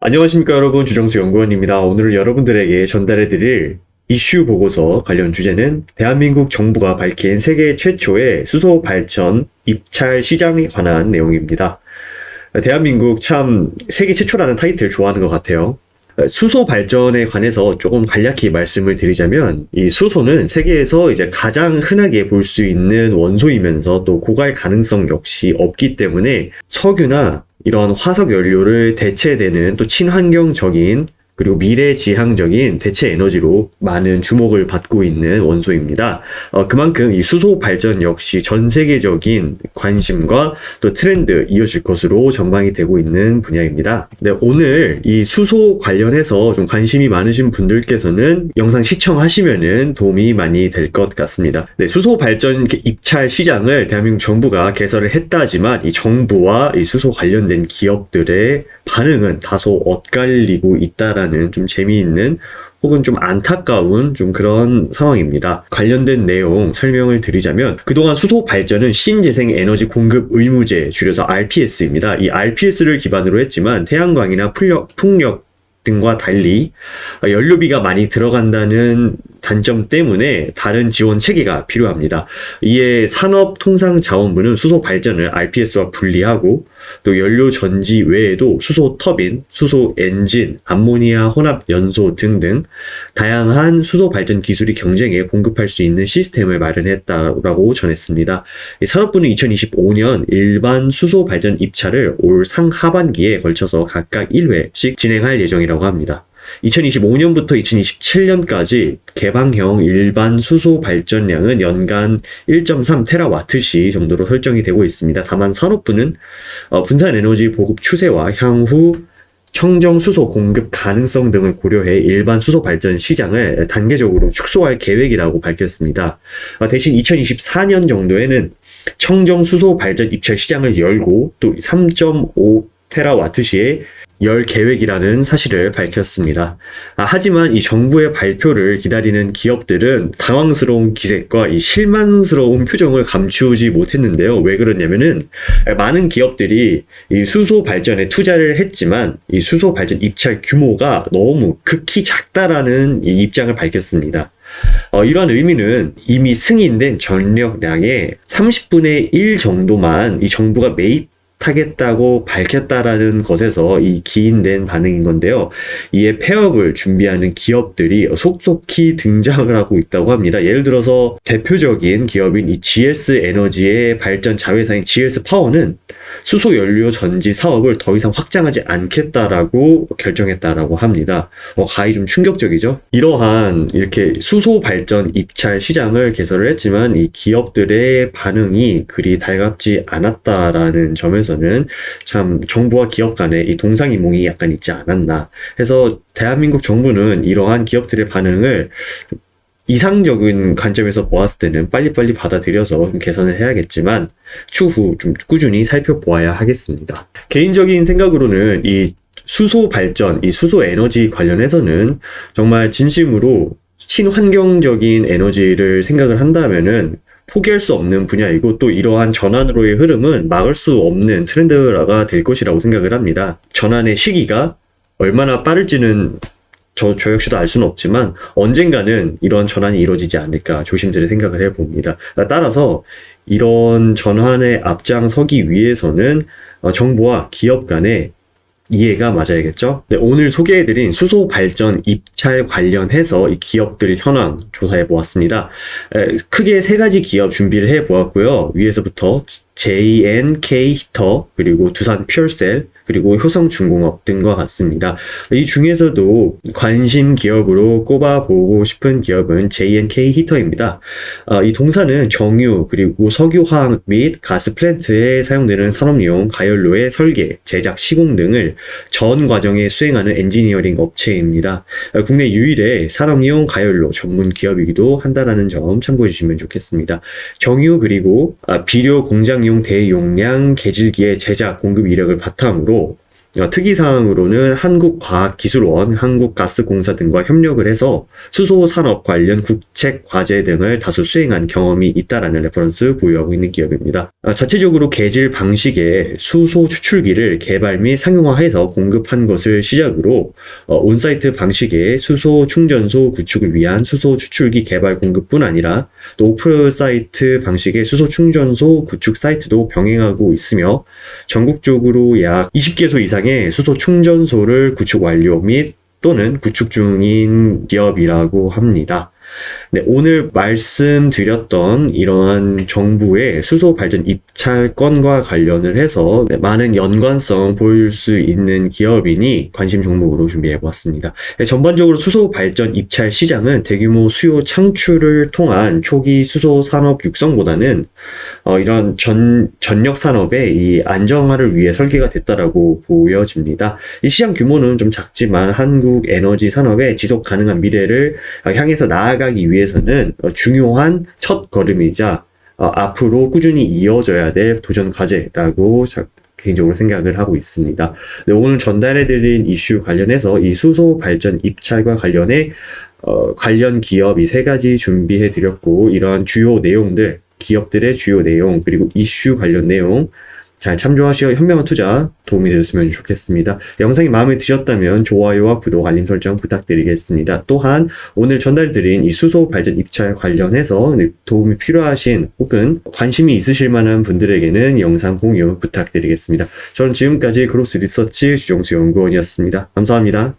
안녕하십니까 여러분, 주정수 연구원입니다. 오늘 여러분들에게 전달해드릴 이슈 보고서 관련 주제는 대한민국 정부가 밝힌 세계 최초의 수소 발전 입찰 시장에 관한 내용입니다. 대한민국 참 세계 최초라는 타이틀 좋아하는 것 같아요. 수소 발전에 관해서 조금 간략히 말씀을 드리자면, 이 수소는 세계에서 이제 가장 흔하게 볼 수 있는 원소이면서 또 고갈 가능성 역시 없기 때문에 석유나 이런 화석 연료를 대체되는 또 친환경적인 그리고 미래지향적인 대체 에너지로 많은 주목을 받고 있는 원소입니다. 그만큼 이 수소 발전 역시 전 세계적인 관심과 또 트렌드 이어질 것으로 전망이 되고 있는 분야입니다. 네, 오늘 이 수소 관련해서 좀 관심이 많으신 분들께서는 영상 시청하시면은 도움이 많이 될 것 같습니다. 네, 수소 발전 입찰 시장을 대한민국 정부가 개설을 했다지만 이 정부와 이 수소 관련된 기업들의 반응은 다소 엇갈리고 있다라는 좀 재미있는 혹은 좀 안타까운 좀 그런 상황입니다. 관련된 내용 설명을 드리자면, 그동안 수소 발전은 신재생 에너지 공급 의무제, 줄여서 RPS입니다. 이 RPS를 기반으로 했지만 태양광이나 풍력 등과 달리 연료비가 많이 들어간다는 단점 때문에 다른 지원 체계가 필요합니다. 이에 산업통상자원부는 수소 발전을 RPS와 분리하고 또 연료 전지 외에도 수소 터빈, 수소 엔진, 암모니아 혼합 연소 등등 다양한 수소 발전 기술이 경쟁에 공급할 수 있는 시스템을 마련했다라고 전했습니다. 산업부는 2025년 일반 수소 발전 입찰을 올 상하반기에 걸쳐서 각각 1회씩 진행할 예정이라고 합니다. 2025년부터 2027년까지 개방형 일반 수소 발전량은 연간 1.3TWh 정도로 설정이 되고 있습니다. 다만 산업부는 분산 에너지 보급 추세와 향후 청정 수소 공급 가능성 등을 고려해 일반 수소 발전 시장을 단계적으로 축소할 계획이라고 밝혔습니다. 대신 2024년 정도에는 청정 수소 발전 입찰 시장을 열고 또 3.5TWh의 열 계획이라는 사실을 밝혔습니다. 하지만 이 정부의 발표를 기다리는 기업들은 당황스러운 기색과 이 실망스러운 표정을 감추지 못했는데요. 왜 그러냐면은 많은 기업들이 이 수소 발전에 투자를 했지만 이 수소 발전 입찰 규모가 너무 극히 작다라는 이 입장을 밝혔습니다. 이러한 의미는 이미 승인된 전력량의 30분의 1 정도만 이 정부가 매입하겠다고 밝혔다라는 것에서 이 기인된 반응인 건데요. 이에 폐업을 준비하는 기업들이 속속히 등장을 하고 있다고 합니다. 예를 들어서 대표적인 기업인 이 GS 에너지의 발전 자회사인 GS 파워는 수소 연료 전지 사업을 더 이상 확장하지 않겠다라고 결정했다라고 합니다. 가히 좀 충격적이죠. 이러한 이렇게 수소 발전 입찰 시장을 개설을 했지만 이 기업들의 반응이 그리 달갑지 않았다라는 점에서는 참 정부와 기업 간의 이 동상이몽이 약간 있지 않았나 해서 대한민국 정부는 이러한 기업들의 반응을 이상적인 관점에서 보았을 때는 빨리빨리 받아들여서 좀 개선을 해야겠지만 추후 좀 꾸준히 살펴보아야 하겠습니다. 개인적인 생각으로는 이 수소 발전, 이 수소 에너지 관련해서는 정말 진심으로 친환경적인 에너지를 생각을 한다면은 포기할 수 없는 분야이고, 또 이러한 전환으로의 흐름은 막을 수 없는 트렌드가 될 것이라고 생각을 합니다. 전환의 시기가 얼마나 빠를지는 저 역시도 알 수는 없지만 언젠가는 이런 전환이 이루어지지 않을까 조심스레 생각을 해봅니다. 따라서 이런 전환에 앞장서기 위해서는 정부와 기업 간의 이해가 맞아야겠죠. 네, 오늘 소개해드린 수소 발전 입찰 관련해서 이 기업들 현황 조사해 보았습니다. 크게 세 가지 기업 준비를 해 보았고요. 위에서부터 JNK 히터, 그리고 두산 퓨얼셀, 그리고 효성중공업 등과 같습니다. 이 중에서도 관심 기업으로 꼽아보고 싶은 기업은 JNK 히터입니다. 이 동사는 정유 그리고 석유화학 및 가스 플랜트에 사용되는 산업용 가연료의 설계, 제작, 시공 등을 전 과정에 수행하는 엔지니어링 업체입니다. 국내 유일의 산업용 가연료 전문 기업이기도 한다는 점 참고해 주시면 좋겠습니다. 정유 그리고 비료 공장용 대용량 계질기의 제작 공급 이력을 바탕으로 특이사항으로는 한국과학기술원, 한국가스공사 등과 협력을 해서 수소산업 관련 대책 과제 등을 다수 수행한 경험이 있다라는 레퍼런스 보유하고 있는 기업입니다. 자체적으로 계질 방식의 수소 추출기를 개발 및 상용화해서 공급한 것을 시작으로 온사이트 방식의 수소 충전소 구축을 위한 수소 추출기 개발 공급뿐 아니라 또 오프사이트 방식의 수소 충전소 구축 사이트도 병행하고 있으며 전국적으로 약 20개소 이상의 수소 충전소를 구축 완료 및 또는 구축 중인 기업이라고 합니다. 네, 오늘 말씀드렸던 이러한 정부의 수소 발전 입찰건과 관련을 해서 많은 연관성 보일 수 있는 기업이니 관심 종목으로 준비해 보았습니다. 전반적으로 수소 발전 입찰 시장은 대규모 수요 창출을 통한 초기 수소 산업 육성보다는 이런 전력 산업의 이 안정화를 위해 설계가 됐다라고 보여집니다. 이 시장 규모는 좀 작지만 한국 에너지 산업의 지속 가능한 미래를 향해서 나아가기 위해서는 중요한 첫 걸음이자 앞으로 꾸준히 이어져야 될 도전 과제라고 개인적으로 생각을 하고 있습니다. 네, 오늘 전달해드린 이슈 관련해서 이 수소 발전 입찰과 관련해 관련 기업 이 세 가지 준비해드렸고, 이러한 주요 내용들, 기업들의 주요 내용, 그리고 이슈 관련 내용 잘 참조하시어 현명한 투자 도움이 되었으면 좋겠습니다. 영상이 마음에 드셨다면 좋아요와 구독, 알림 설정 부탁드리겠습니다. 또한 오늘 전달드린 이 수소 발전 입찰 관련해서 도움이 필요하신 혹은 관심이 있으실 만한 분들에게는 영상 공유 부탁드리겠습니다. 저는 지금까지 그로스 리서치 주정수 연구원이었습니다. 감사합니다.